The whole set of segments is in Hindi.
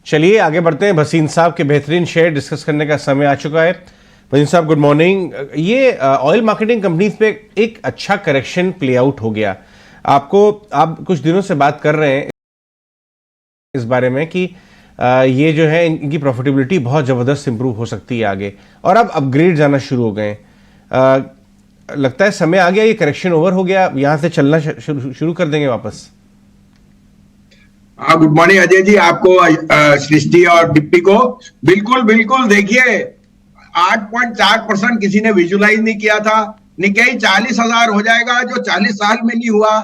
चलिए आगे बढ़ते हैं। भसीन साहब के बेहतरीन शेयर डिस्कस करने का समय आ चुका है। भसीन साहब गुड मॉर्निंग। ये ऑयल मार्केटिंग कंपनीज पे एक अच्छा करेक्शन प्ले आउट हो गया। आप कुछ दिनों से बात कर रहे हैं इस बारे में कि ये जो है इनकी प्रॉफिटेबिलिटी बहुत ज़बरदस्त इंप्रूव हो सकती है आगे, और अब अपग्रेड जाना शुरू हो गए। लगता है समय आ गया, ये करेक्शन ओवर हो गया, यहाँ से चलना शुरू कर देंगे वापस। हाँ, गुड मॉर्निंग अजय जी, आपको सृष्टि और डिप्टी को। बिल्कुल बिल्कुल, देखिए 8.4% किसी ने विजुलाइज नहीं किया था। निकेई 40,000 हो जाएगा जो 40 साल में नहीं हुआ।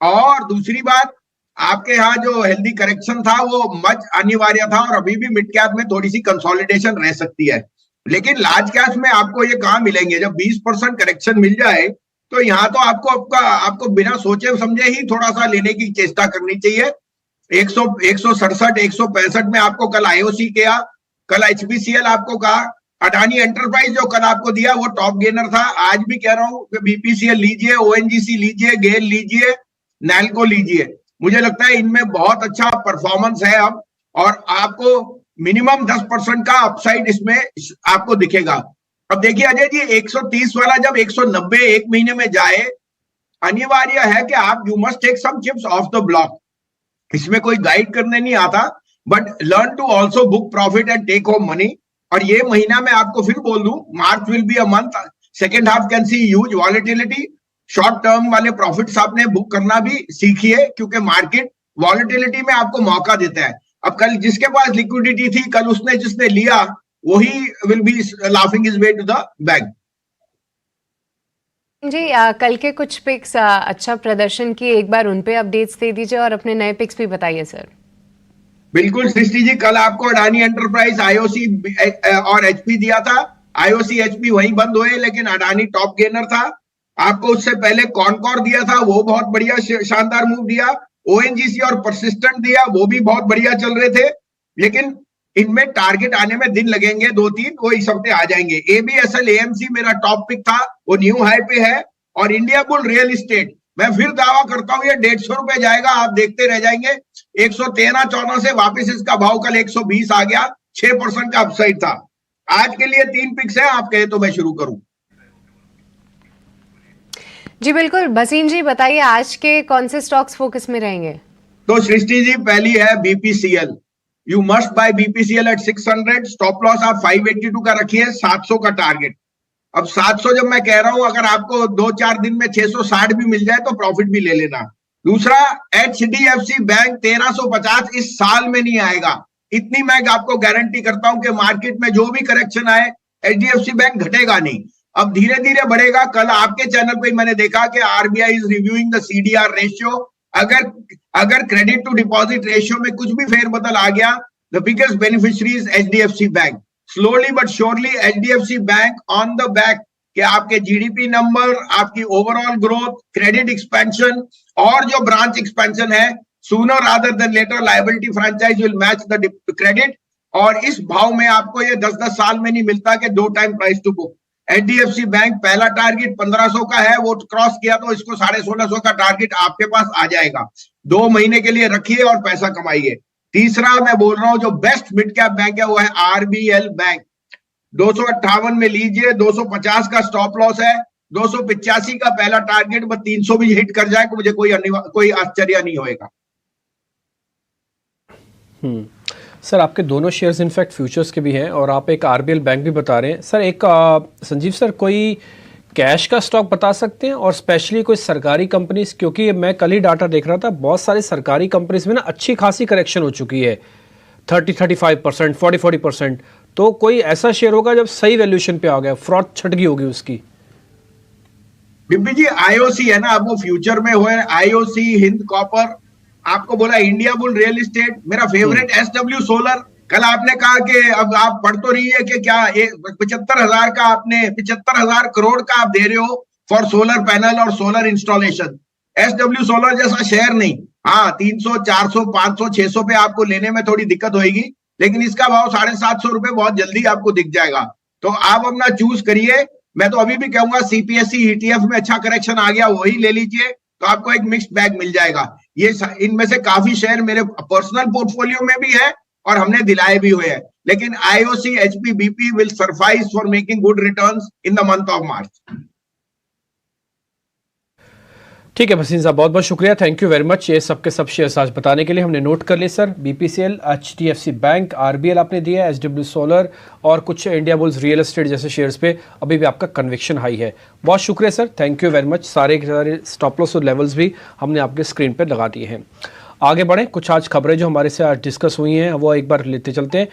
और दूसरी बात, आपके यहाँ जो हेल्दी करेक्शन था वो मच अनिवार्य था, और अभी भी मिड कैप में थोड़ी सी कंसोलिडेशन रह सकती है, लेकिन लार्ज कैप में आपको ये कहाँ मिलेंगे। जब 20% करेक्शन मिल जाए तो यहाँ तो आपको बिना सोचे समझे ही थोड़ा सा लेने की चेष्टा करनी चाहिए। 167, 165 में आपको कल आईओसी किया, कल एचपीसीएल आपको कहा, अडानी एंटरप्राइज जो कल आपको दिया वो टॉप गेनर था। आज भी कह रहा हूं कि बीपीसीएल लीजिए, ओएनजीसी लीजिए, गेल लीजिए, नैल्को लीजिए। मुझे लगता है इनमें बहुत अच्छा परफॉर्मेंस है अब, और आपको मिनिमम 10% का अपसाइड इसमें आपको दिखेगा। अब देखिए अजय जी, 130 वाला जब 190 एक महीने में जाए, अनिवार्य है कि आप you must take some chips off the block. इसमें कोई गाइड करने नहीं आता, but learn to also book profit and take home money. और ये महीना मैं आपको फिर बोल दूं, March will be a month, second half can see huge volatility. Short term वाले प्रॉफिट्स आपने बुक करना भी सीखिए, क्योंकि मार्केट वॉलेटिलिटी में आपको मौका देता है। अब कल जिसके पास लिक्विडिटी थी, कल जिसने लिया वही will be laughing his way to the bank. जी, कल के कुछ पिक्स अच्छा प्रदर्शन किए, एक बार उन पे अपडेट्स दे दीजिए और अपने नए पिक्स भी बताइए सर। बिल्कुल सृष्टि जी, कल आपको अडानी एंटरप्राइज, आईओसी और एचपी दिया था। आईओसी एचपी वहीं बंद हुए, लेकिन अडानी टॉप गेनर था। आपको उससे पहले कॉनकॉर दिया था, वो बहुत बढ़िया शानदार मूव दिया। ओएनजीसी और परसिस्टेंट दिया, वो भी बहुत बढ़िया चल रहे थे। लेकिन इनमें टारगेट आने में दिन लगेंगे, 2-3, वो इस हफ्ते आ जाएंगे। एबीएसएल एएमसी मेरा टॉप पिक था, वो न्यू हाई पे है। और इंडिया बुल रियल एस्टेट, मैं फिर दावा करता हूं ये 150 रुपए जाएगा, आप देखते रह जाएंगे। 113-14 से वापस इसका भाव कल 120 आ गया, 6% का अपसाइड था। आज के लिए 3 पिक्स है, आप कहे तो मैं शुरू करूं। जी बिल्कुल, भसीन जी बताइए आज के कौन से स्टॉक्स फोकस में रहेंगे। तो सृष्टि जी, पहली है BPCL. You must buy BPCL at 600। Stop loss आप 582 का रखिए, 700 का टारगेट। अब 700 जब मैं कह रहा हूं, अगर आपको 2-4 दिन में 660 भी मिल जाए तो प्रॉफिट भी ले लेना। दूसरा, एचडीएफसी बैंक 1350 इस साल में नहीं आएगा, इतनी मैं आपको गारंटी करता हूं कि मार्केट में जो भी करेक्शन आए, एचडीएफसी बैंक घटेगा नहीं, अब धीरे धीरे बढ़ेगा। कल आपके चैनल पे मैंने देखा कि RBI is reviewing the CDR ratio. अगर क्रेडिट टू डिपॉजिट रेशियो में कुछ भी फेरबदल आ गया, the biggest beneficiary is HDFC Bank. Slowly but surely HDFC Bank on the back कि आपके जीडीपी नंबर, आपकी ओवरऑल ग्रोथ, क्रेडिट एक्सपेंशन और जो ब्रांच एक्सपेंशन है, sooner rather than later liability franchise will match the credit. और इस भाव में आपको ये 10-10 साल में नहीं मिलता कि 2 time price to book. HDFC Bank पहला टारगेट 1500 का है, वो क्रॉस किया तो इसको 1650 का टारगेट आपके पास आ जाएगा। 2 महीने के लिए रखिए और पैसा कमाइए। तीसरा मैं बोल रहा हूं, जो बेस्ट मिड कैप बैंक है वो है आरबीएल बैंक। 258 में लीजिए, 250 का स्टॉप लॉस है, 285 का पहला टारगेट, बस 300 भी हिट कर जाए तो मुझे कोई आश्चर्य नहीं होएगा। सर आपके दोनों शेयर्स इनफैक्ट फ्यूचर्स के भी हैं, और आप एक आरबीएल बैंक भी बता रहे हैं। सर एक संजीव सर, कोई कैश का स्टॉक बता सकते हैं, और स्पेशली कोई सरकारी कंपनीज, क्योंकि मैं कल ही डाटा देख रहा था, बहुत सारी सरकारी कंपनीज में ना अच्छी खासी करेक्शन हो चुकी है, 30-35%, 40-40%। तो कोई ऐसा शेयर होगा जब सही वैल्यूएशन पे आ गया, फ्रॉड छट गई होगी उसकी। बिब्बी जी, आईओसी है ना, अब वो फ्यूचर में हुए, आईओसी, हिंद कॉपर, आपको बोला इंडिया बुल रियल एस्टेट, मेरा फेवरेट एसडब्ल्यू सोलर। कल आपने कहा कि अब आप पढ़ तो रही है कि क्या 75,000 का, आपने 75,000 करोड़ का आप दे रहे हो फॉर सोलर पैनल और सोलर इंस्टॉलेशन। एसडब्ल्यू सोलर जैसा शेयर नहीं। हाँ, 300, 400, 500, 600 पे आपको लेने में थोड़ी दिक्कत होगी, लेकिन इसका भाव 750 रुपए बहुत जल्दी आपको दिख जाएगा। तो आप अपना चूज करिए। मैं तो अभी भी कहूंगा सीपीएससी ईटीएफ में अच्छा करेक्शन आ गया, वही ले लीजिए, तो आपको एक मिक्स्ड बैग मिल जाएगा। ये इनमें से काफी शेयर मेरे पर्सनल पोर्टफोलियो में भी है, और हमने दिलाए भी हुए हैं, लेकिन IOC HP BP will suffice for making good returns in the month of March. ठीक है भसीन साहब, बहुत बहुत शुक्रिया, थैंक यू वेरी मच। ये सबके सब शेयर्स आज बताने के लिए हमने नोट कर लिए sir. BPCL, HDFC bank, RBL आपने दिया, एसडब्ल्यू सोलर और कुछ इंडिया बुल्स रियल एस्टेट जैसे शेयर्स पे अभी भी आपका कन्विक्शन हाई है। बहुत शुक्रिया sir, thank you very much. सारे के सारे स्टॉप लॉस और लेवल्स भी हमने आपके स्क्रीन पर लगा दिए हैं। आगे बढ़ें, कुछ आज खबरें जो हमारे से आज डिस्कस हुई हैं वो एक बार लेते चलते हैं।